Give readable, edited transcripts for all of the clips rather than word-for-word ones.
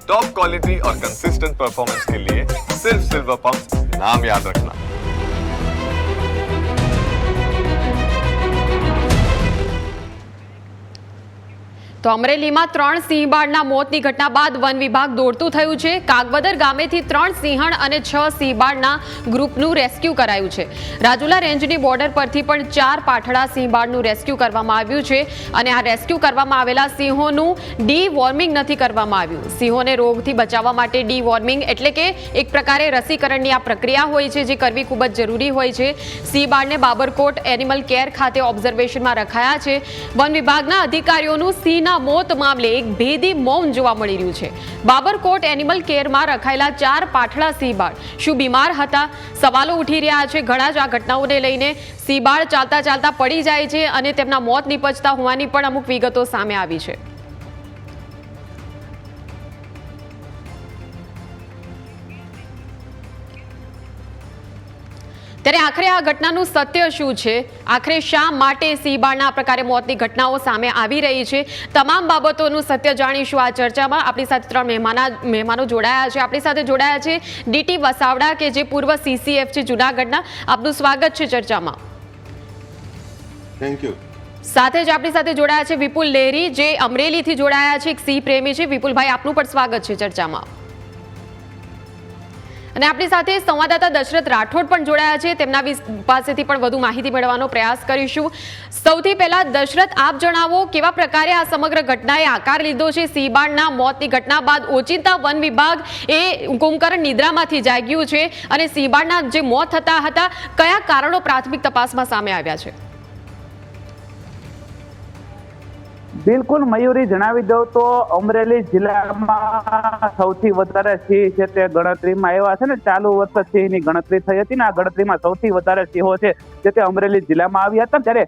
Top quality और consistent performance के लिए सिर्फ सिल्वर पंप नाम याद रखना। તો અમરેલીમાં 3 સિંહબાળના મોતની ઘટના બાદ વન વિભાગ દોડતું થયું છે। કાગવદર ગામેથી 3 સિંહણ અને 6 સિંહબાળના ગ્રુપનું રેસ્ક્યુ કરાયું છે। રાજુલા રેન્જની બોર્ડર પરથી પણ 4 પાઠડા સિંહબાળનું રેસ્ક્યુ કરવામાં આવ્યું છે અને આ રેસ્ક્યુ કરવામાં આવેલા સિંહોનું ડી-વોર્મિંગ નથી કરવામાં આવ્યું। સિંહોને રોગથી બચાવવા માટે ડી-વોર્મિંગ એટલે કે એક પ્રકારે રસીકરણની આ પ્રક્રિયા હોય છે જે કરવી ખૂબ જ જરૂરી હોય છે। સિંહબાળને બાબરકોટ એનિમલ કેર ખાતે ઓબ્ઝર્વેશનમાં રખાયા છે। વન વિભાગના અધિકારીઓનું સિંહના મોત મામલે એક ભેદી મૌન જોવા મળી રહ્યું છે। બાબરકોટ એનિમલ કેરમાં રખાયેલા 4 પાઠડા સિંહબાળ શું બીમાર હતા? સવાલો ઉઠી રહ્યા છે। ઘણા જ આ ઘટનાઓને લઈને સિંહબાળ ચાલતા ચાલતા પડી જાય છે અને તેમના મોત નિપજતા હોવાની પણ અમુક વિગતો સામે આવી છે। ત્યારે આખરે આ ઘટનાનું સત્ય શું છે? આખરે શા માટે સિંહબાળના આ પ્રકારે મોતની ઘટનાઓ સામે આવી રહી છે? તમામ બાબતોનું સત્ય જાણીશું આ ચર્ચામાં। આપણી સાથે 3 મહેમાનો જોડાયા છે। આપણી સાથે જોડાયા છે ડીટી વસાવડા કે જે પૂર્વ સીસીએફ છે જૂનાગઢના। આપનું સ્વાગત છે ચર્ચામાં। Thank you. સાથે જ આપણી સાથે જોડાયા છે વિપુલ લહેરી જે અમરેલીથી જોડાયા છે, એક સિંહ પ્રેમી છે। વિપુલભાઈ, આપનું પણ સ્વાગત છે ચર્ચામાં। અને આપણી સાથે સંવાદદાતા દશરથ રાઠોડ પણ જોડાયા છે, તેમના પાસેથી પણ વધુ માહિતી મેળવવાનો પ્રયાસ કરીશું। સૌથી પહેલા દશરથ, આપ જણાવો કેવા પ્રકારે આ સમગ્ર ઘટનાએ આકાર લીધો છે? સિંહબાળના મોતની ઘટના બાદ ઓચિંતા વન વિભાગ એ કુંભકરણ નિદ્રામાંથી જાગ્યું છે અને સિંહબાળના જે મોત થતા હતા કયા કારણો પ્રાથમિક તપાસમાં સામે આવ્યા છે? બિલકુલ મયુરી, જણાવી દઉં તો અમરેલી જિલ્લામાં સૌથી વધારે સિંહ છે તે ગણતરીમાં આવ્યા છે ને ચાલુ વર્ષે સિંહની ગણતરી થઈ હતી ને આ ગણતરીમાં સૌથી વધારે સિંહો છે જે તે અમરેલી જિલ્લામાં આવ્યા હતા। ત્યારે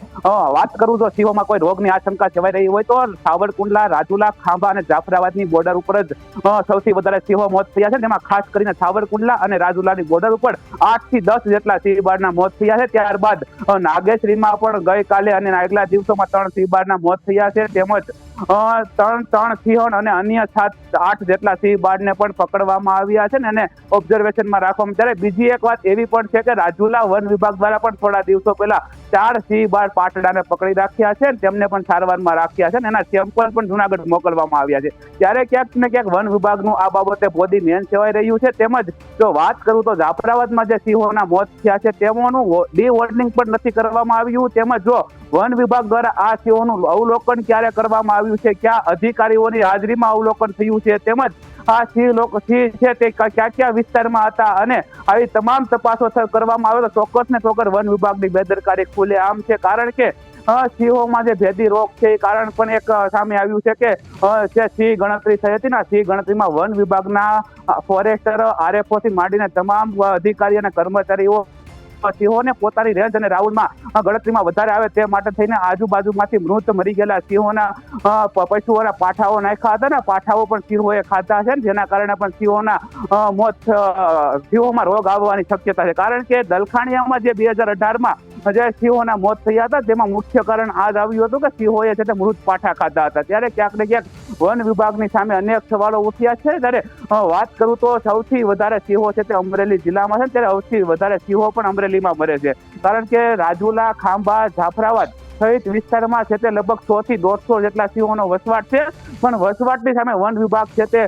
વાત કરું તો સિંહોમાં કોઈ રોગની આશંકા સેવાઈ રહી હોય તો સાવરકુંડલા, રાજુલા, ખાંભા અને જાફરાબાદની બોર્ડર ઉપર જ સૌથી વધારે સિંહો મોત થયા છે। જેમાં ખાસ કરીને સાવરકુંડલા અને રાજુલાની બોર્ડર ઉપર 8 થી 10 જેટલા સિંહબાળના મોત થયા છે। ત્યારબાદ નાગેશ્રીમાં પણ ગઈકાલે અને આગલા દિવસોમાં 3 સિંહબાળના મોત થયા છે। તેમજ 3 સિંહણ અને અન્ય 7-8 જેટલા સિંહબાળને પણ પકડવામાં આવ્યા છે ને એને ઓબ્ઝર્વેશનમાં રાખવામાં। ત્યારે બીજી એક વાત એવી પણ છે કે રાજુલા વન વિભાગ દ્વારા પણ થોડા દિવસો પહેલા 4 સિંહબાળ પાટડાને પકડી રાખ્યા છે અને તેમને પણ સારવારમાં રાખ્યા છે અને એના સેમ્પલ પણ જૂનાગઢ મોકલવામાં આવ્યા છે। ત્યારે ક્યાંક ને ક્યાંક વન વિભાગનું આ બાબતે બોડી મેન સેવાઈ રહ્યું છે। તેમજ જો વાત કરું તો જાફરાબાદમાં જે સિંહોના મોત થયા છે તેઓનું ડી-વોર્મિંગ પણ નથી કરવામાં આવ્યું। તેમજ જો વન વિભાગ દ્વારા આ સિંહોનું અવલોકન ક્યારે કરવામાં આવ્યું છે, ક્યાં અધિકારીઓની હાજરીમાં અવલોકન થયું છે, તેમજ આ સિંહ છે તે કયા વિસ્તારમાં હતા અને આવી તમામ તપાસો કરવામાં આવે તો ચોક્કસ ને ચોક્કસ વન વિભાગની બેદરકારી ખુલે આમ છે। કારણ કે સિંહોમાં જે ભેદી રોગ છે એ કારણ પણ એક સામે આવ્યું છે કે જે સિંહ ગણતરી થઈ હતી ને સિંહ ગણતરીમાં વન વિભાગના ફોરેસ્ટર, આરએફઓ થી માંડીને તમામ અધિકારી અને કર્મચારીઓ સિંહોને પોતાની રેન્જ અને રાઉન્ડમાં ગણતરીમાં વધારે આવે તે માટે થઈને આજુબાજુમાંથી મૃત મરી ગયેલા સિંહોના પશુઓના પાઠાઓ નાખ્યા હતા ને પાઠાઓ પણ સિંહોએ ખાધા છે જેના કારણે પણ સિંહોમાં રોગ આવવાની શક્યતા છે। કારણ કે દલખાણીયામાં જે 2018માં જે સિંહોના મોત થયા હતા તેમાં મુખ્ય કારણ આ જ આવ્યું હતું કે સિંહોએ છે તે મૃત પાઠા ખાધા હતા। ત્યારે ક્યાંક ને ક્યાંક વન વિભાગની સામે અનેક સવાલો ઉઠ્યા છે। ત્યારે વાત કરું તો સૌથી વધારે સિંહો છે તે અમરેલી જિલ્લામાં છે ત્યારે સૌથી વધારે સિંહો પણ અમરેલીમાં મરે છે। કારણ કે રાજુલા, ખાંભા, જાફરાબાદ સહિત વિસ્તારમાં છે તે લગભગ 100 થી 150 જેટલા સિંહોનો વસવાટ છે। પણ વસવાટની સામે વન વિભાગ છે તે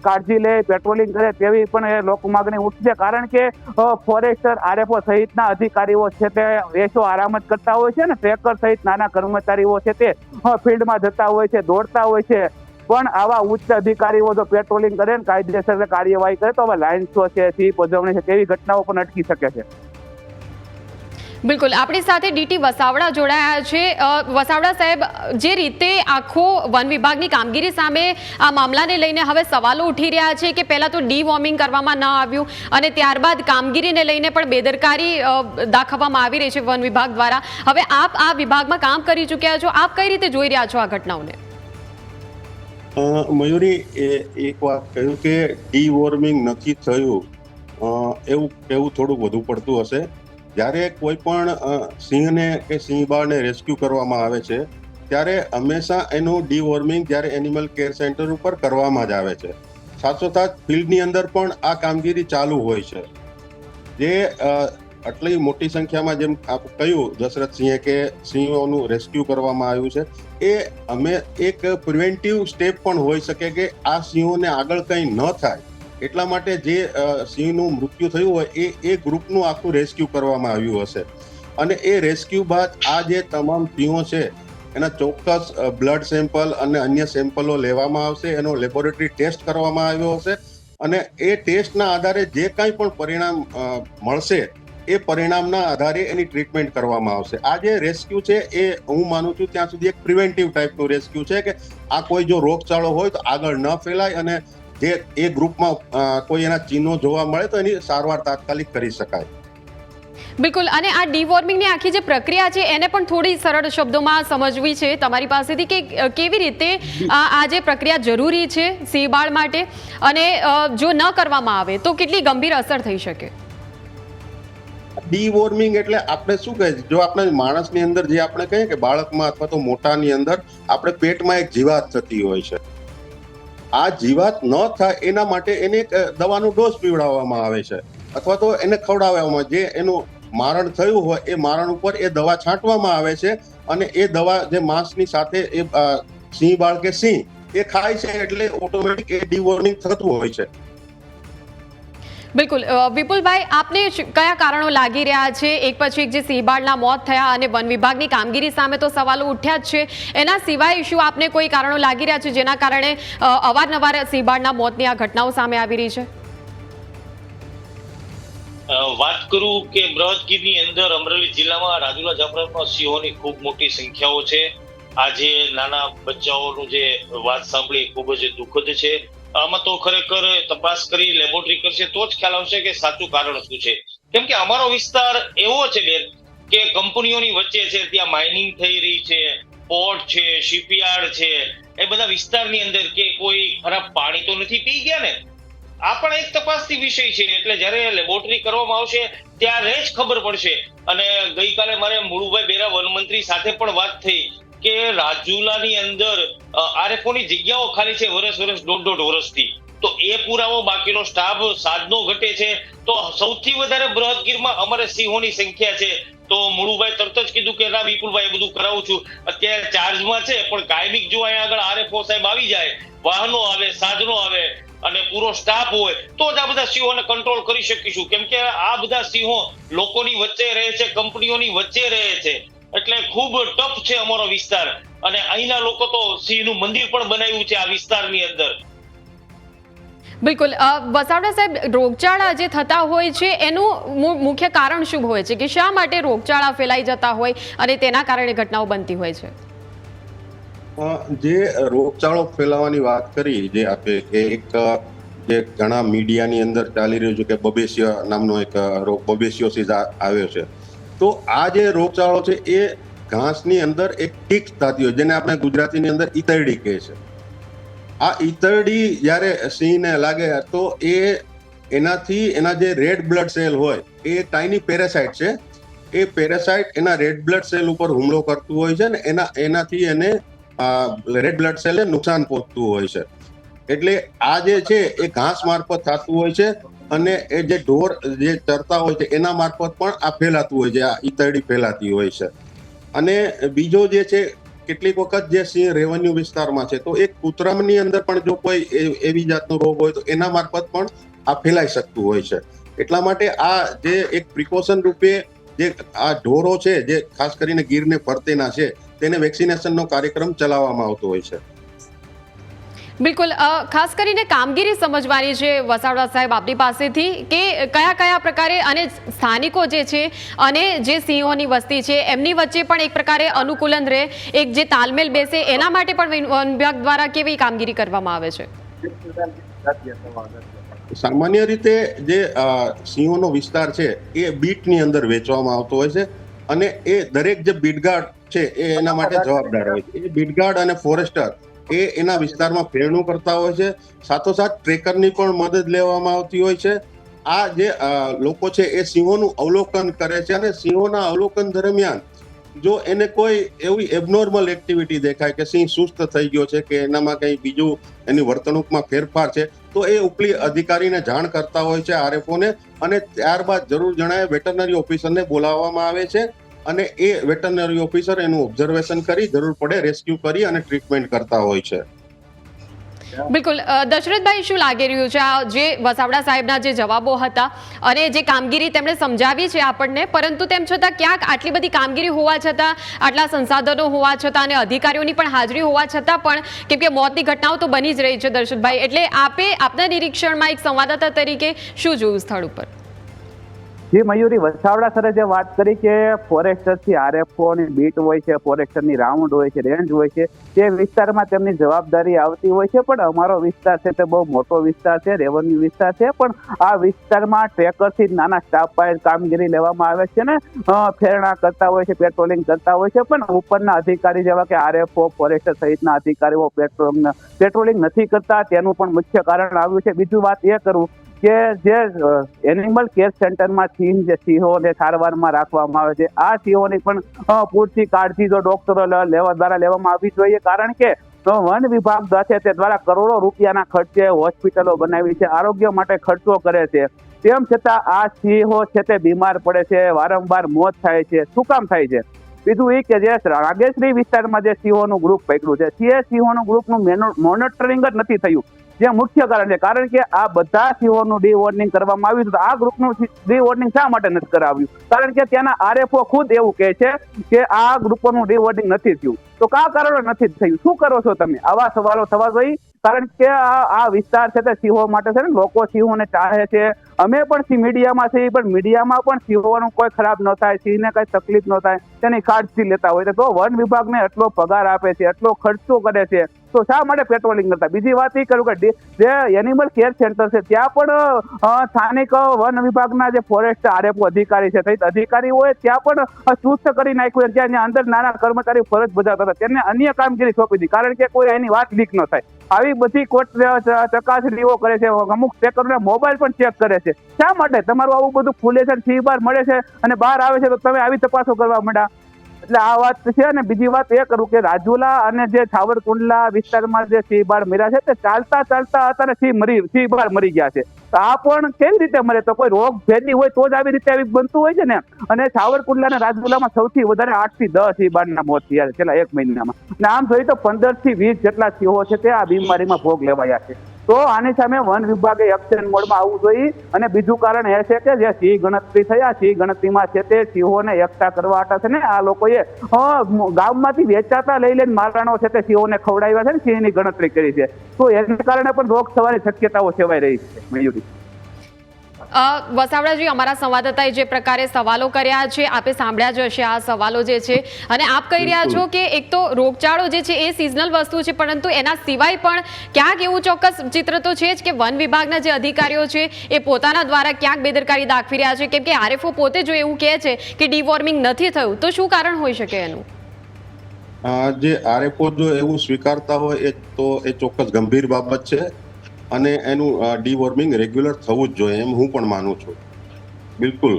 કાળજી લે, પેટ્રોલિંગ કરે તેવી પણ એ લોક માગણી ઉઠશે। કારણ કે ફોરેસ્ટર, આરએફઓ સહિતના અધિકારીઓ છે તે વેશો આરામ જ કરતા હોય છે ને ટ્રેકર સહિત નાના કર્મચારીઓ છે તે ફિલ્ડમાં જતા હોય છે, દોડતા હોય છે। પણ આવા ઉચ્ચ અધિકારીઓ જો પેટ્રોલિંગ કરે ને કાયદેસર કાર્યવાહી કરે તો હવે લાઇન શો છે, સિંહ પજવણી છે તેવી ઘટનાઓ પણ અટકી શકે છે। બિલકુલ, આપણી સાથે ડીટી વસાવડા જોડાયા છે। વસાવડા સાહેબ, જે રીતે આખો વન વિભાગની કામગીરી સામે આ મામલાને લઈને હવે સવાલો ઉઠી રહ્યા છે કે પહેલા તો ડી-વોર્મિંગ કરવામાં ન આવ્યું અને ત્યારબાદ કામગીરીને લઈને પણ બેદરકારી દાખવવામાં આવી રહી છે વન વિભાગ દ્વારા। હવે આપ આ વિભાગમાં કામ કરી ચૂક્યા છો, આપ કઈ રીતે જોઈ રહ્યા છો આ ઘટનાઓને? મયુરી, એક વાત કહ્યું કે ડી-વોર્મિંગ નથી થયું એવું થોડુંક વધુ પડતું હશે। જ્યારે કોઈ પણ સિંહને કે સિંહબાળને રેસ્ક્યુ કરવામાં આવે છે ત્યારે હંમેશા એનું ડીવોર્મિંગ જ્યારે એનિમલ કેર સેન્ટર ઉપર કરવામાં જ આવે છે. સાથોસાથ ફિલ્ડની અંદર પણ આ કામગીરી ચાલુ હોય છે. જે આટલી મોટી સંખ્યામાં જેમ આપ કહ્યું દશરથસિંહે કે સિંહોનું રેસ્ક્યુ કરવામાં આવ્યું છે, એ અમે એક પ્રિવેન્ટિવ સ્ટેપ પણ હોઈ શકે કે આ સિંહોને આગળ કંઈ ન થાય એટલા માટે જે સિંહનું મૃત્યુ થયું હોય એ ગ્રુપનું આખું રેસ્ક્યુ કરવામાં આવ્યું હશે. અને એ રેસ્ક્યુ બાદ આ જે તમામ સિંહો છે એના ચોક્કસ બ્લડ સેમ્પલ અને અન્ય સેમ્પલો લેવામાં આવશે, એનો લેબોરેટરી ટેસ્ટ કરવામાં આવ્યો હશે અને એ ટેસ્ટના આધારે જે કાંઈ પણ પરિણામ મળશે એ પરિણામના આધારે એની ટ્રીટમેન્ટ કરવામાં આવશે. આ જે રેસ્ક્યુ છે એ હું માનું છું ત્યાં સુધી એક પ્રિવેન્ટિવ ટાઈપનું રેસ્ક્યુ છે કે આ કોઈ જો રોગચાળો હોય તો આગળ ન ફેલાય અને જે એ ગ્રુપમાં કોઈ એના ચિહ્નો જોવા મળે તો એની સારવાર તાત્કાલિક કરી શકાય. બિલકુલ. અને આ ડીવોર્મિંગની આખી જે પ્રક્રિયા છે એને પણ થોડી સરળ શબ્દોમાં સમજવી છે તમારી પાસેથી કે કેવી રીતે આ જે પ્રક્રિયા જરૂરી છે સિંહબાળ માટે અને જો ન કરવામાં આવે તો કેટલી ગંભીર અસર થઈ શકે. ડીવોર્મિંગ એટલે આપણે શું કહે છે, જો આપણે માણસની અંદર જે આપણે કહીએ કે બાળકમાં અથવા તો મોટાની અંદર આપણે પેટમાં એક જીવાત થતી હોય છે, આ જીવાત ન થાય એના માટે એને એક દવાનો ડોઝ પીવડાવવામાં આવે છે અથવા તો એને ખવડાવવામાં, જે એનું મારણ થયું હોય એ મારણ ઉપર એ દવા છાંટવામાં આવે છે અને એ દવા જે માંસની સાથે એ સિંહ બાળ કે સિંહ એ ખાય છે એટલે ઓટોમેટિક એ ડીવોર્મિંગ થતું હોય છે. બિલકુલ. વિપુલભાઈ, આપને કયા કારણો લાગી રહ્યા છે? એક પછી એક જે સિંહબાળના મોત થયા અને વન વિભાગની કામગીરી સામે તો સવાલો ઉઠ્યા જ છે, એના સિવાય શું આપને કોઈ કારણો લાગી રહ્યા છે જેના કારણે અવારનવાર સિંહબાળના મોતની આ ઘટનાઓ સામે આવી રહી છે? વાત કરું કે બૃહદગીરની અંદર અમરેલી જિલ્લામાં રાજુલા જાફરાબાદમાં સિંહોની ખૂબ મોટી સંખ્યાઓ છે. આજે નાના બચ્ચાઓનું જે વાત સાંભળી ખૂબ જ દુઃખદ છે. આમાં તો ખરેખર તપાસ કરી લેબોરેટરી કરશે તો જ ખ્યાલ આવશે કે સાચું કારણ શું છે. કેમ કે અમારો વિસ્તાર એવો છે બેન કે કંપનીઓની વચ્ચે છે, ત્યાં માઇનિંગ થઈ રહી છે, પોર્ટ છે, શિપયાર્ડ છે, એ બધા વિસ્તારની અંદર કે કોઈ ખરાબ પાણી તો નથી પી ગયા ને? આ પણ એક તપાસની વિષય છે. એટલે જ્યારે લેબોરેટરી કરવામાં આવશે ત્યારે જ ખબર પડશે. અને ગઈકાલે મારે મુળુભાઈ બેરા વનમંત્રી સાથે પણ વાત થઈ કે રાજુલાની અંદર આરએફઓની જગ્યાઓ ખાલી છે વર્ષ દોઢ વર્ષથી, તો એ પુરાવો બાકીનો સ્ટાફ સાધનો ઘટે છે. તો સૌથી વધારે બૃહદગીરમાં અમારે સિંહોની સંખ્યા છે. તો મુળુભાઈ તરત જ કીધું કે ના વિપુલભાઈ એ બધું કરાવું છું, અત્યારે ચાર્જમાં છે, પણ કાયમિક જો અહીંયા આગળ આરએફઓ સાહેબ આવી જાય, વાહનો આવે, સાધનો આવે અને પૂરો સ્ટાફ હોય તો જ આ બધા સિંહોને કંટ્રોલ કરી શકીશું. કેમ કે આ બધા સિંહો લોકોની વચ્ચે રહે છે, કંપનીઓની વચ્ચે રહે છે, એટલે ખૂબ ટફ છે અમારો વિસ્તાર. અને અહીંના લોકો તો સિંહનું મંદિર પણ બનાવ્યું છે આ વિસ્તારની અંદર. બિલકુલ. વસાવડા સાહેબ, રોગચાળા જે થતા હોય છે એનું મુખ્ય કારણ શું હોય છે કે શા માટે રોગચાળા ફેલાઈ જતા હોય અને તેના કારણે ઘટનાઓ બનતી હોય છે? જે રોગચાળો ફેલાવાની વાત કરી, જે આપે કે એક જે ઘણા મીડિયાની અંદર ચાલી રહ્યું છે કે બબેસિયા નામનો એક રોગ, બબેસિયોસિસ આવ્યો છે. તો આ જે રોગચાળો છે એ ઘાસની અંદર એક ટીક થતી હોય, જેને આપણે ગુજરાતીની અંદર ઈતરડી કહે છે. આ ઈતરડી જ્યારે સિંહને લાગે તો એનાથી એના જે રેડ બ્લડ સેલ હોય એ ટાઇની પેરાસાઇટ છે, એ પેરાસાઇટ એના રેડ બ્લડ સેલ ઉપર હુમલો કરતું હોય છે ને એનાથી એને રેડ બ્લડ સેલને નુકસાન પહોંચતું હોય છે. એટલે આ જે છે એ ઘાસ મારફત થતું હોય છે અને એ જે ઢોર જે ચરતા હોય છે એના મારફત પણ આ ફેલાતું હોય છે, આ ઈતરડી ફેલાતી હોય છે. અને બીજો જે છે, કેટલીક વખત જે સિંહ રેવન્યુ વિસ્તારમાં છે તો એક કૂતરામની અંદર પણ જો કોઈ એવી જાતનો રોગ હોય તો એના મારફત પણ આ ફેલાઈ શકતું હોય છે. એટલા માટે આ જે એક પ્રિકોશન રૂપે જે આ ઢોરો છે, જે ખાસ કરીને ગીરને ફરતેના છે, તેને વેક્સિનેશનનો કાર્યક્રમ ચલાવવામાં આવતો હોય છે. બિલકુલ. ખાસ કરીને કામગીરી સમજવાની છે વસાવડા સાહેબ આપની પાસેથી કે કયા કયા પ્રકારે અને સ્થાનિકો જે છે અને જે સિંહોની વસ્તી છે એમની વચ્ચે પણ એક પ્રકારે અનુકૂલન રહે, એક જે તાલમેલ બેસે, એના માટે પણ વન વિભાગ દ્વારા કેવી કામગીરી કરવામાં આવે છે? સામાન્ય રીતે જે સિંહોનો વિસ્તાર છે એ બીટની અંદર વેચવામાં આવતો હોય છે અને એ દરેક જે બીટગાર્ડ છે એ એના માટે જવાબદાર હોય છે. એ બીટગાર્ડ અને ફોરેસ્ટર એ એના વિસ્તારમાં ફેરણું કરતા હોય છે. સાથોસાથ ટ્રેકરની પણ મદદ લેવામાં આવતી હોય છે. આ જે લોકો છે એ સિંહોનું અવલોકન કરે છે અને સિંહોના અવલોકન દરમિયાન જો એને કોઈ એવી એબનોર્મલ એક્ટિવિટી દેખાય કે સિંહ સુસ્ત થઈ ગયો છે કે એનામાં કંઈ બીજું એની વર્તણૂકમાં ફેરફાર છે તો એ ઉપલી અધિકારીને જાણ કરતા હોય છે આરએફઓને, અને ત્યારબાદ જરૂર જણાય વેટરનરી ઓફિસરને બોલાવવામાં આવે છે અને એ વેટરનરી ઓફિસર એનું ઓબ્ઝર્વેશન કરી જરૂર પડે રેસ્ક્યુ કરી અને ટ્રીટમેન્ટ કરતા હોય છે. બિલકુલ. દશરથભાઈ, શું લાગી રહ્યું છે આ જે વસાવડા સાહેબના જે જવાબો હતા અને જે કામગીરી તેમણે સમજાવી છે આપણને, પરંતુ તેમ છતાં ક્યાંક આટલી બધી કામગીરી હોવા છતાં, આટલા સંસાધનો હોવા છતાં અને અધિકારીઓની પણ હાજરી હોવા છતાં પણ, કેમ કે મોતની ઘટનાઓ તો બની જ રહી છે દર્શનભાઈ, એટલે આપના નિરીક્ષણમાં એક સંવાદદાતા તરીકે શું જોયું સ્થળ ઉપર? જી મયુરી, વસાવડા સરે જે વાત કરી કે ફોરેસ્ટરથી આરએફઓ ની બીટ હોય છે, ફોરેસ્ટરની રાઉન્ડ હોય છે, રેન્જ હોય છે, તે વિસ્તારમાં તેમની જવાબદારી આવતી હોય છે. પણ અમારો વિસ્તાર છે તે બહુ મોટો વિસ્તાર છે, રેવન્યુ વિસ્તાર છે, પણ આ વિસ્તારમાં ટ્રેકરથી નાના સ્ટાફ પાસે કામગીરી લેવામાં આવે છે ને ફેરણા કરતા હોય છે, પેટ્રોલિંગ કરતા હોય છે, પણ ઉપરના અધિકારી જેવા કે આરએફઓ, ફોરેસ્ટર સહિતના અધિકારીઓ પેટ્રોલિંગ નથી કરતા. તેનું પણ મુખ્ય કારણ આવ્યું છે. બીજું વાત એ કરું કે જે એનિમલ કેર સેન્ટરમાં સિંહોને સારવારમાં રાખવામાં આવે છે, આ સિંહોની પણ પૂરતી કાળજી જો ડોક્ટરો દ્વારા લેવામાં આવવી જોઈએ. કારણ કે વન વિભાગ છે તે દ્વારા કરોડો રૂપિયાના ખર્ચે હોસ્પિટલો બનાવી છે, આરોગ્ય માટે ખર્ચો કરે છે, તેમ છતાં આ સિંહો છે તે બીમાર પડે છે, વારંવાર મોત થાય છે. શું કામ થાય છે? બીજું એ કે જે રાગેશ્રી વિસ્તારમાં જે સિંહોનું ગ્રુપ પકડ્યું છે, તે સિંહોનું ગ્રુપનું મોનિટરિંગ જ નથી થયું, જે મુખ્ય કારણ છે. કારણ કે આ બધા સિંહોનું ડીવોર્નિંગ કરવામાં આવ્યું હતું, આ ગ્રુપનું ડીવોર્નિંગ શા માટે નથી કરાવ્યું? કારણ કે ત્યાંના આરએફઓ ખુદ એવું કહે છે કે આ ગ્રુપોનું ડીવોર્નિંગ નથી થયું. તો કયા કારણે નથી થયું? શું કરો છો તમે? આવા સવાલો થવા જોઈએ. કારણ કે આ વિસ્તાર છે તે સિંહો માટે છે ને, લોકો સિંહોને ચાહે છે. અમે પણ મીડિયામાં છીએ, પણ મીડિયામાં પણ સિંહોનું કોઈ ખરાબ ન થાય, સિંહને કઈ તકલીફ ન થાય તેની કાળજી લેતા હોય છે. તો વન વિભાગને એટલો પગાર આપે છે, એટલો ખર્ચો કરે છે, તો શા માટે પેટ્રોલિંગ કરતા? બીજી વાત એ કરું કે જે એનિમલ કેર સેન્ટર છે ત્યાં પણ સ્થાનિક વન વિભાગના જે ફોરેસ્ટ આરએફઓ અધિકારી છે, અધિકારીઓએ ત્યાં પણ ચુસ્ત કરી નાખ્યું. ત્યાં અંદર નાના કર્મચારી ફરજ બજાવતા હતા, તેમને અન્ય કામગીરી સોંપી દીધી, કારણ કે કોઈ એની વાત લીક ન થાય. આવી બધી કોર્ટ ચકાસણીઓ કરે છે, અમુક ચેકરોના મોબાઈલ પણ ચેક કરે છે. શા માટે તમારું આવું બધું ખુલે છે, સિંહ બહાર મળે છે અને બહાર આવે છે તો તમે આવી તપાસો કરવા માંડ્યા? એટલે આ વાત છે. અને બીજી વાત એ કરું કે રાજુલા અને જે છાવરકુંડલા વિસ્તારમાં જે સિંહ બાળ મર્યા છે તે ચાલતા અત્યારે સિંહ બાળ મરી ગયા છે. તો આ પણ કેવી રીતે મરે? તો કોઈ રોગ ભેદી હોય તો જ આવી રીતે આવી બનતું હોય છે ને. અને છાવરકુંડલા અને રાજુલામાં સૌથી વધારે 8 થી 10 સિંહ બાળના મોત થયા છેલ્લા 1 મહિનામાં. અને આમ જોઈએ તો 15 થી 20 જેટલા સિંહો છે તે આ બીમારીમાં ભોગ લેવાયા છે. તો આની સામે વન વિભાગે એક્શન મોડમાં આવવું જોઈએ. અને બીજું કારણ એ છે કે જે સિંહ ગણતરી થયા, સિંહ ગણતરીમાં છે તે સિંહોને એકઠા કરવા હતા છે ને આ લોકોએ ગામમાંથી વેચાતા લઈ લઈને મારવાનો છે તે સિંહોને ખવડાવ્યા છે ને, સિંહની ગણતરી કરી છે. તો એને કારણે પણ રોગ થવાની શક્યતાઓ સેવાઈ રહી છે. મયુરી, વસાવડાજી, અમારા સંવાદદાતાએ જે પ્રકારે સવાલો કર્યા છે, આપે સાંભળ્યા જ હશે આ સવાલો જે છે, અને આપ કહી રહ્યા છો કે એક તો રોગચાળો જે છે એ સિઝનલ વસ્તુ છે, પરંતુ એના સિવાય પણ ક્યાંક એવું ચોક્કસ ચિત્ર તો છે જ કે વન વિભાગના જે અધિકારીઓ છે એ પોતાના દ્વારા ક્યાંક બેદરકારી દાખવી રહ્યા છે. કેમ કે આરએફઓ પોતે જો એવું કહે છે કે ડીવોર્મિંગ નથી થયું, તો શું કારણ હોઈ શકે એનું? જે આરએફઓ જો એવું સ્વીકારતા હોય એ ચોક્કસ ગંભીર બાબત છે અને એનું ડીવોર્મિંગ રેગ્યુલર થવું જ જોઈએ, એમ હું પણ માનું છું. બિલકુલ.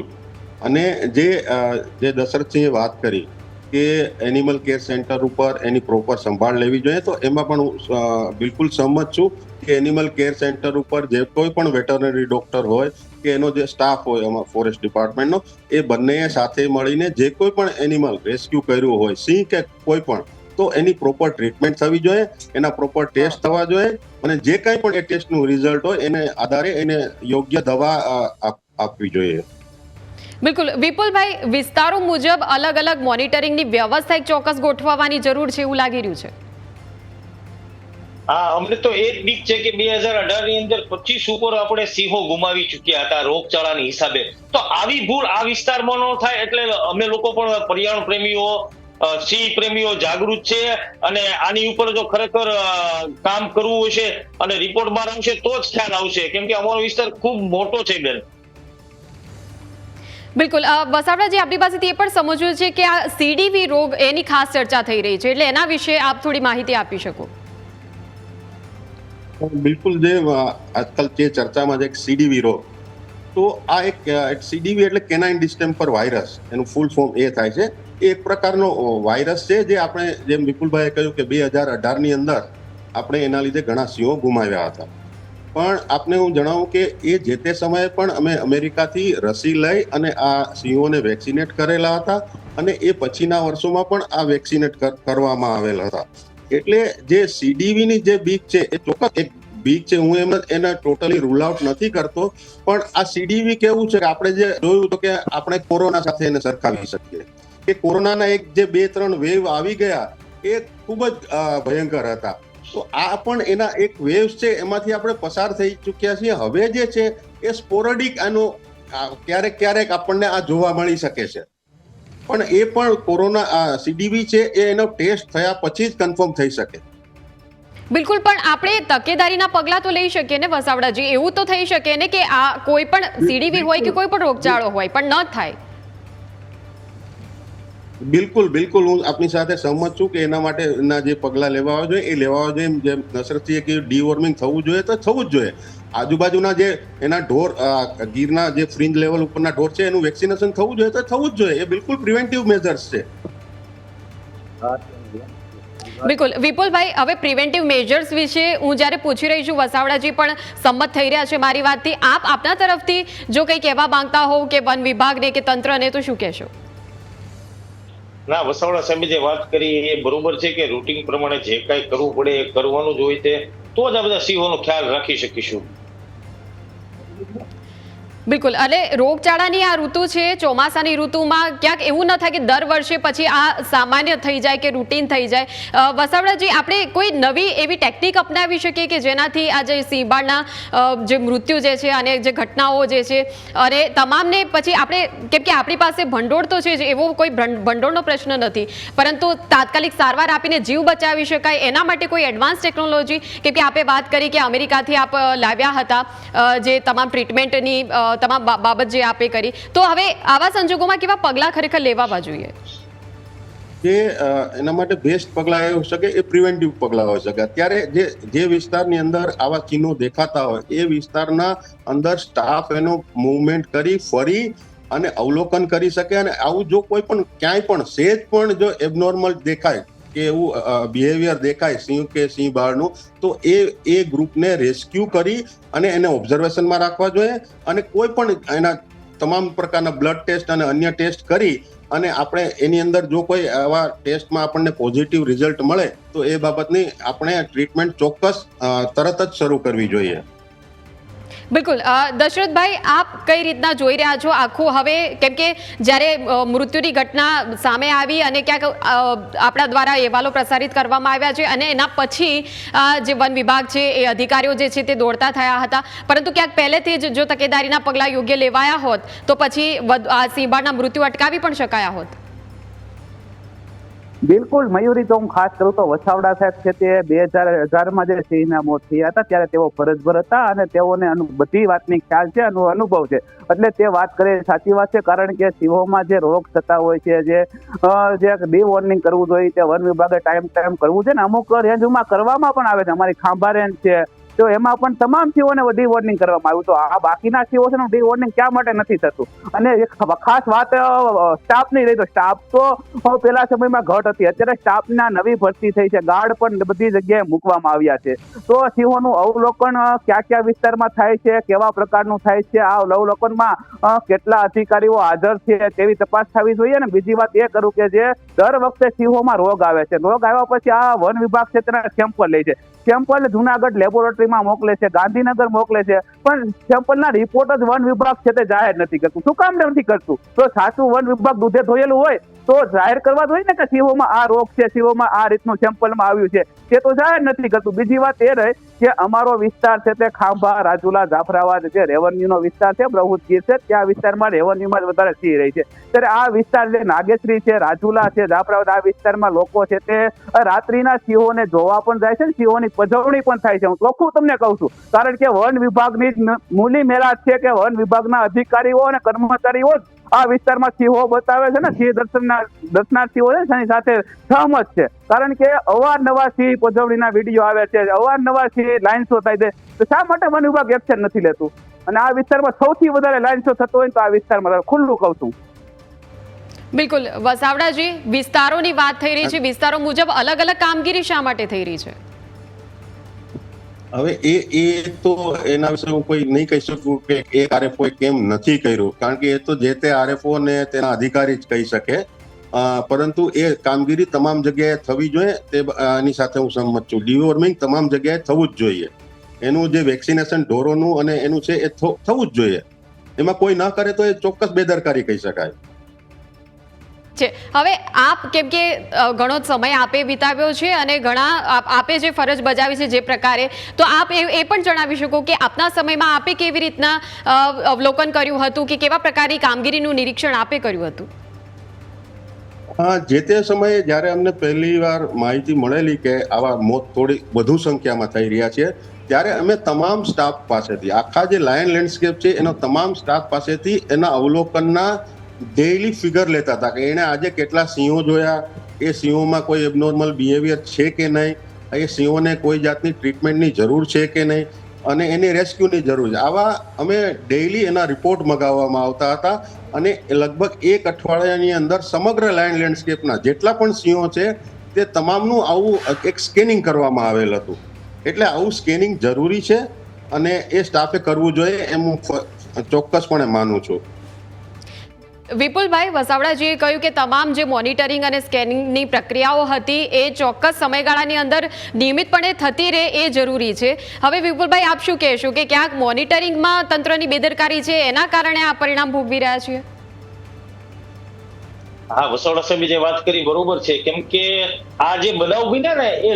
અને જે દશરથસિંહે વાત કરી કે એનિમલ કેર સેન્ટર ઉપર એની પ્રોપર સંભાળ લેવી જોઈએ, તો એમાં પણ હું બિલકુલ સહમત છું કે એનિમલ કેર સેન્ટર ઉપર જે કોઈ પણ વેટરનરી ડોક્ટર હોય કે એનો જે સ્ટાફ હોય અમારા ફોરેસ્ટ ડિપાર્ટમેન્ટનો, એ બંને સાથે મળીને જે કોઈ પણ એનિમલ રેસ્ક્યુ કર્યું હોય, સિંહ કે કોઈ પણ, તો એની પ્રોપર ટ્રીટમેન્ટ થવી જોઈએ, એના પ્રોપર ટેસ્ટ થવા જોઈએ, અને જે કંઈ પણ એ ટેસ્ટનું રિઝલ્ટ હોય એને આધારે એને યોગ્ય દવા આપવી જોઈએ. બિલકુલ. વિપુલભાઈ, વિસ્તારો મુજબ અલગ અલગ મોનિટરિંગની વ્યવસ્થા એક ચોક્કસ ગોઠવવાની જરૂર છે એવું લાગી રહ્યું છે. હા, અમને તો એ જ બીક છે કે 2018 ની અંદર 25 ઉપર આપણે સિંહો ગુમાવી ચૂક્યા હતા રોગચાળાની હિસાબે. તો આવી ભૂલ આ વિસ્તારમાં ન થાય, એટલે અમે લોકો પણ પર્યાવરણ પ્રેમીઓ, સિંહ પ્રેમીઓ જાગૃત છે, અને આની ઉપર જો ખરેખર કામ કરવું હશે અને રિપોર્ટ બહાર આવશે તો જ ખ્યાલ આવશે, કેમ કે અમારો વિસ્તાર ખૂબ મોટો છે બેન. બિલકુલ. વસાવડાજી, આપણી પાસેથી એ પણ સમજવું છે કે આ સીડીવી રોગ એની ખાસ ચર્ચા થઈ રહી છે, એટલે એના વિશે આપ થોડી માહિતી આપી શકો? બિલકુલ. જે આજકાલ જે ચર્ચામાં છે સીડીવી રોગ, તો આ એક સીડીવી એટલે કેનાઇન ડિસ્ટેમ્પર વાયરસ, એનું ફૂલ ફોર્મ એ થાય છે. એ એક પ્રકારનો વાયરસ છે જે આપણે જેમ વિપુલભાઈએ કહ્યું કે 2018ની અંદર આપણે એના લીધે ઘણા સિંહો ગુમાવ્યા હતા. પણ આપને હું જણાવું કે એ જે તે સમયે પણ અમે અમેરિકાથી રસી લઈ અને આ સિંહોને વેક્સિનેટ કરેલા હતા અને એ પછીના વર્ષોમાં પણ આ વેક્સિનેટ કરવામાં આવેલા હતા. એટલે જે CDVની જે બીક છે એ ચોક્કસ એક બીક છે, હું એમ એને ટોટલી રૂલ આઉટ નથી કરતો, પણ આ CDV કેવું છે કે આપણે જે જોયું તો કે આપણે કોરોના સાથે એને સરખાવી શકીએ કે કોરોનાના એક જે 2-3 વેવ આવી ગયા એ ખૂબ જ ભયંકર હતા. તો આ પણ એના એક વેવ્સ છે, એમાંથી આપણે પસાર થઈ ચૂક્યા છીએ. હવે જે છે એ સ્પોરેડિક આનું ક્યારેક આપણને આ જોવા મળી શકે છે, પણ એ પણ કોરોના CDV છે એ એનો ટેસ્ટ થયા પછી જ કન્ફર્મ થઈ શકે. બિલકુલ, પણ આપણે તકેદારીના પગલાં તો લઈ શકીએ ને વસાવડાજી. એવું તો થઈ શકે ને કે આ કોઈ પણ CDV હોય કે કોઈ પણ રોગચાળો હોય પણ ન થાય. બિલકુલ હું આપની સાથે સહમત છું કે એના માટે એના જે પગલાં લેવા જોઈએ એ લેવા જોઈએ. જેમ નસરતજીએ કે ડીવોર્મિંગ થવું જોઈએ તો થવું જ જોઈએ. આજુબાજુના જે એના ઢોર ગીરના જે ફ્રિંજ લેવલ ઉપરના ઢોર છે એનું વેક્સિનેશન થવું જોઈએ તો થવું જ જોઈએ. એ બિલકુલ પ્રિવેન્ટિવ મેજર્સ છે. બિલકુલ વિપુલભાઈ, હવે પ્રિવેન્ટિવ મેજર્સ વિશે હું જ્યારે પૂછી રહી છું, વસાવડાજી પણ સંમત થઈ રહ્યા છે મારી વાતથી. આપ આપના તરફથી જો કંઈ કહેવા માંગતા હોવ કે વન વિભાગને કે તંત્રને તો શું કહેશો? ના, વસાવડા સાહેબે જે વાત કરી એ બરોબર છે કે રૂટિન પ્રમાણે જે કાંઈ કરવું પડે એ કરવાનું જ હોય, તે તો જ આ બધા સિંહોનો ખ્યાલ રાખી શકીશું. બિલકુલ, અને રોગચાળાની આ ઋતુ છે, ચોમાસાની ઋતુમાં ક્યાંક એવું ન થાય કે દર વર્ષે પછી આ સામાન્ય થઈ જાય કે રૂટીન થઈ જાય. વસાવડાજી, આપણે કોઈ નવી એવી ટેકનિક અપનાવી શકીએ કે જેનાથી આ જે સિંહબાળના જે મૃત્યુ જે છે અને જે ઘટનાઓ જે છે અને તમામને પછી આપણે, કેમ કે આપણી પાસે ભંડોળ તો છે જ, એવો કોઈ ભંડોળનો પ્રશ્ન નથી, પરંતુ તાત્કાલિક સારવાર આપીને જીવ બચાવી શકાય એના માટે કોઈ એડવાન્સ ટેકનોલોજી, કેમ કે આપે વાત કરી કે અમેરિકાથી આપ લાવ્યા હતા જે તમામ ટ્રીટમેન્ટની તમામ બાબત જે આપે કરી, તો હવે આવા સંજોગોમાં કેવા પગલાં ખરેખર લેવા જોઈએ? જે એના માટે બેસ્ટ પગલાં એ હોઈ શકે એ પ્રિવેન્ટિવ પગલાં હોઈ શકે. અત્યારે જે વિસ્તારની અંદર આવા ચિહ્નો દેખાતા હોય એ વિસ્તારના અંદર સ્ટાફ એનો મૂવમેન્ટ કરી ફરી અને અવલોકન કરી શકે, અને આવું જો કોઈ પણ ક્યાંય પણ સહેજ પણ જો એબનોર્મલ દેખાય કે એવું બિહેવિયર દેખાય સિંહ કે સિંહ બાળનું, તો એ ગ્રુપને રેસ્ક્યુ કરી અને એને ઓબ્ઝર્વેશનમાં રાખવા જોઈએ. અને કોઈ પણ એના તમામ પ્રકારના બ્લડ ટેસ્ટ અને અન્ય ટેસ્ટ કરી અને આપણે એની અંદર જો કોઈ આવા ટેસ્ટમાં આપણને પોઝિટિવ રિઝલ્ટ મળે તો એ બાબતની આપણે ટ્રીટમેન્ટ ચોક્કસ તરત જ શરૂ કરવી જોઈએ. બિલકુલ, દશરથભાઈ, આપ કઈ રીતના જોઈ રહ્યા છો આખું? હવે કેમ કે જ્યારે મૃત્યુની ઘટના સામે આવી અને ક્યાંક આપણા દ્વારા અહેવાલો પ્રસારિત કરવામાં આવ્યા છે અને એના પછી જે વન વિભાગ છે એ અધિકારીઓ જે છે તે દોડતા થયા હતા, પરંતુ ક્યાંક પહેલેથી જ જો તકેદારીના પગલાં યોગ્ય લેવાયા હોત તો પછી આ સિંહબાળના મૃત્યુ અટકાવી પણ શકાયા હોત. બિલકુલ મયુરી, તો હું ખાસ કરું તો વસાવડા સાહેબ છે તે 2018માં જે સિંહના મોત થયા હતા ત્યારે તેઓ ફરજભર હતા અને તેઓને બધી વાતની ખ્યાલ છે, અનુભવ છે, એટલે તે વાત કરે સાચી વાત છે. કારણ કે સિંહોમાં જે રોગ થતા હોય છે, જે ડીવોર્મિંગ કરવું જોઈએ તે વન વિભાગે ટાઈમ કરવું છે ને અમુક રેન્જમાં કરવામાં પણ આવે છે. અમારી ખાંભા રેન્જ છે તો એમાં પણ તમામ સિંહોને ડીવોર્મિંગ કરવામાં આવ્યું. તો આ બાકીના સિંહો છે ડીવોર્મિંગ ક્યાં માટે નથી થતું? અને એક ખાસ વાત સ્ટાફની રહી, તો સ્ટાફ તો પેલા સમયમાં ઘટ હતી, અત્યારે સ્ટાફના નવી ભરતી થઈ છે, ગાર્ડ પણ બધી જગ્યાએ મૂકવામાં આવ્યા છે. તો સિંહોનું અવલોકન કયા વિસ્તારમાં થાય છે, કેવા પ્રકારનું થાય છે, આ અવલોકનમાં કેટલા અધિકારીઓ હાજર છે તેવી તપાસ થવી જોઈએ. અને બીજી વાત એ કરું કે જે દર વખતે સિંહોમાં રોગ આવે છે, રોગ આવ્યા પછી આ વન વિભાગ છે તેના સેમ્પલ લે છે, સેમ્પલ જુનાગઢ લેબોરેટરીમાં મોકલે છે, ગાંધીનગર મોકલે છે, પણ સેમ્પલના રિપોર્ટ જ વન વિભાગ છે તે જાહેર નથી કરતું. શું કામ નથી કરતું? તો સાચું વન વિભાગ દૂધે ધોયેલું હોય તો જાહેર કરવા જોઈએ ને કે સિંહોમાં આ રોગ છે, સિંહોમાં આ રીતનું સેમ્પલમાં આવ્યું છે, તે તો જાહેર નથી કરતું. બીજી વાત એ રહી કે અમારો વિસ્તાર છે તે ખાંભા, રાજુલા, જાફરાબાદ જે રેવન્યુનો વિસ્તાર છે, બહુત ગીર છે, ત્યાં વિસ્તારમાં રેવન્યુમાં જ વધારે સિંહ રહી છે. ત્યારે આ વિસ્તાર જે નાગેશ્રી છે, રાજુલા છે, જાફરાબાદ, આ વિસ્તારમાં લોકો છે તે રાત્રિના સિંહોને જોવા પણ જાય છે, સિંહોની પજવણી પણ થાય છે. હું ચોખ્ખું તમને કહું છું, કારણ કે વન વિભાગની મૂલી મેળાટ છે કે વન વિભાગના અધિકારીઓ અને કર્મચારીઓ જ આ વિસ્તારમાં સિંહો બતાવે છે ને સિંહ દર્શનાર્થીઓ છે તેની સાથે સહમત છે. કારણ કે અવારનવાર સિંહ પજવણીના વિડીયો આવે છે, અવારનવાર સિંહ લાઈન શો થાય છે, તો શા માટે વન વિભાગ એક્શન નથી લેતું? અને આ વિસ્તારમાં સૌથી વધારે લાઈન શો થતો હોય તો આ વિસ્તારમાં ખુલ્લું કહું છું. બિલકુલ વસાવડાજી, વિસ્તારોની વાત થઈ રહી છે, વિસ્તારો મુજબ અલગ અલગ કામગીરી શા માટે થઈ રહી છે? હવે એ તો એના વિશે હું કોઈ નહીં કહી શકું કે એ આરએફઓ કેમ નથી કર્યું, કારણ કે એ તો જે તે આરએફઓ ને તેના અધિકારી જ કહી શકે, પરંતુ એ કામગીરી તમામ જગ્યાએ થવી જોઈએ, તે એની સાથે હું સંમત છું. ડીવોર્મિંગ તમામ જગ્યાએ થવું જ જોઈએ. એનું જે વેક્સિનેશન ઢોરોનું અને એનું છે એ થવું જ જોઈએ. એમાં કોઈ ન કરે તો એ ચોક્કસ બેદરકારી કહી શકાય છે. હવે આપ કેમ કે ઘણો સમય આપે વિતાવ્યો છે અને ઘણા આપે જે ફરજ બજાવી છે જે પ્રકારે, તો આપ એ પણ જણાવી શકો કે આપના સમયમાં આપે કેવી રીતના અવલોકન કર્યું હતું કે કેવા પ્રકારની કામગીરીનું નિરીક્ષણ આપે કર્યું હતું? જે તે સમયે જ્યારે અમને પહેલી વાર માહિતી મળેલી કે આવા મોત થોડી વધુ સંખ્યામાં થઈ રહ્યા છે, ત્યારે અમે તમામ સ્ટાફ પાસેથી, આખા જે લાયન લેન્ડસ્કેપ છે એનો તમામ સ્ટાફ પાસેથી એના અવલોકનના ડેઇલી ફિગર લેતા હતા કે એને આજે કેટલા સિંહો જોયા, એ સિંહોમાં કોઈ એબનોર્મલ બિહેવિયર છે કે નહીં, એ સિંહોને કોઈ જાતની ટ્રીટમેન્ટની જરૂર છે કે નહીં, અને એની રેસ્ક્યુની જરૂર છે. આવા અમે ડેઇલી એના રિપોર્ટ મગાવવામાં આવતા હતા અને લગભગ એક અઠવાડિયાની અંદર સમગ્ર લાયન લેન્ડસ્કેપના જેટલા પણ સિંહો છે તે તમામનું આવું એક સ્કેનિંગ કરવામાં આવેલ હતું. એટલે આવું સ્કેનિંગ જરૂરી છે અને એ સ્ટાફે કરવું જોઈએ એમ હું ચોક્કસપણે માનું છું. વિપુલભાઈ, વસાવડાજીએ કહ્યું કે તમામ જે મોનિટરિંગ અને સ્કેનિંગની પ્રક્રિયાઓ હતી એ ચોક્કસ સમયગાળાની અંદર નિયમિતપણે થતી રહે એ જરૂરી છે. હવે વિપુલભાઈ, આપ શું કહેશો કે ક્યાંક મોનિટરિંગમાં તંત્રની બેદરકારી છે, એના કારણે આ પરિણામ ભોગવી રહ્યા છીએ? હા, વસાવડા સાહેબે જે વાત કરી બરોબર છે, કેમ કે આ જે બનાવ બન્યા ને એ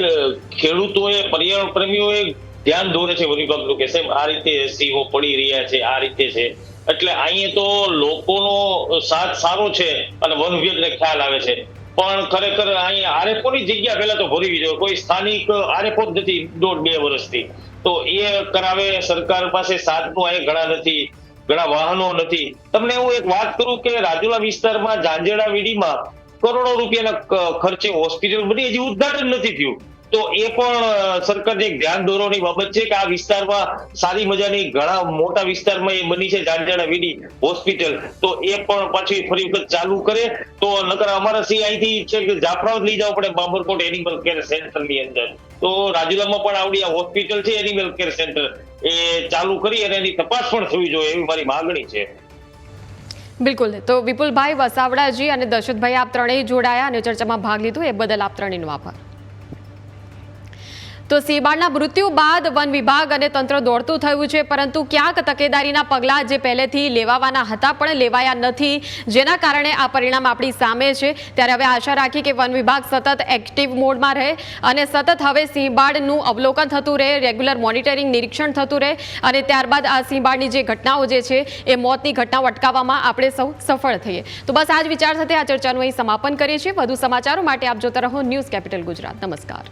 ખેડૂતોએ, પર્યાવરણ પ્રેમીઓએ ધ્યાન દોરે છે વન વિભાગનું કે સાહેબ આ રીતે સિંહો પડી રહ્યા છે, આ રીતે છે. એટલે અહીંયા તો લોકોનો સાથ સારો છે અને વન વિભાગને ખ્યાલ આવે છે, પણ ખરેખર અહીંયા આરએફઓની જગ્યા પહેલા તો ભરવી જોઈએ. કોઈ સ્થાનિક આરએફઓ જ નથી 1.5-2 વર્ષથી, તો એ કરાવે. સરકાર પાસે સાધનો અહીં ઘણા નથી, ઘણા વાહનો નથી. તમને હું એક વાત કરું કે રાજુલા વિસ્તારમાં ઝાંઝેડા વીડીમાં કરોડો રૂપિયાના ખર્ચે હોસ્પિટલ બની, હજી ઉદ્ઘાટન નથી થયું. તો એ પણ સરકારને એક ધ્યાન દોરવાની બાબત છે કે આ વિસ્તારમાં સારી મજાની ઘણા મોટા વિસ્તારમાં એ બની છે ઝાંઝેડા વીડી હોસ્પિટલ, તો એ પણ પાછી ફરી વખત ચાલુ કરે તો નકર અમારા સિંહ અહીંથી છે કે જાફરાબાદ લઈ જવું પડે બાબરકોટ એનિમલ કેર સેન્ટરની અંદર. તો રાજુલામાં પણ આવડી આ હોસ્પિટલ છે એનિમલ કેર સેન્ટર, એ ચાલુ કરી અને એની તપાસ પણ થવી જોઈએ એવી મારી માંગણી છે. બિલકુલ. તો વિપુલભાઈ, વસાવડાજી અને દશરથભાઈ, આપ ત્રણેય જોડાયા અને ચર્ચામાં ભાગ લીધો એ બદલ આપ ત્રણેયનો આભાર. તો સિંહબાળના મૃત્યુ બાદ વન વિભાગ અને તંત્ર દોડતું થયું છે, પરંતુ ક્યાંક તકેદારીના પગલાં જે પહેલેથી લેવાવાના હતા પણ લેવાયા નથી, જેના કારણે આ પરિણામ આપણી સામે છે. ત્યારે હવે આશા રાખી કે વન વિભાગ સતત એક્ટિવ મોડમાં રહે અને સતત હવે સિંહબાળનું અવલોકન થતું રહે, રેગ્યુલર મોનિટરિંગ, નિરીક્ષણ થતું રહે અને ત્યારબાદ આ સિંહબાળની જે ઘટનાઓ જે છે એ મોતની ઘટનાઓ અટકાવવામાં આપણે સૌ સફળ થઈએ. તો બસ આ જ વિચાર સાથે આ ચર્ચાનું અહીં સમાપન કરીએ છીએ. વધુ સમાચારો માટે આપ જોતા રહો ન્યૂઝ કેપિટલ ગુજરાત. નમસ્કાર.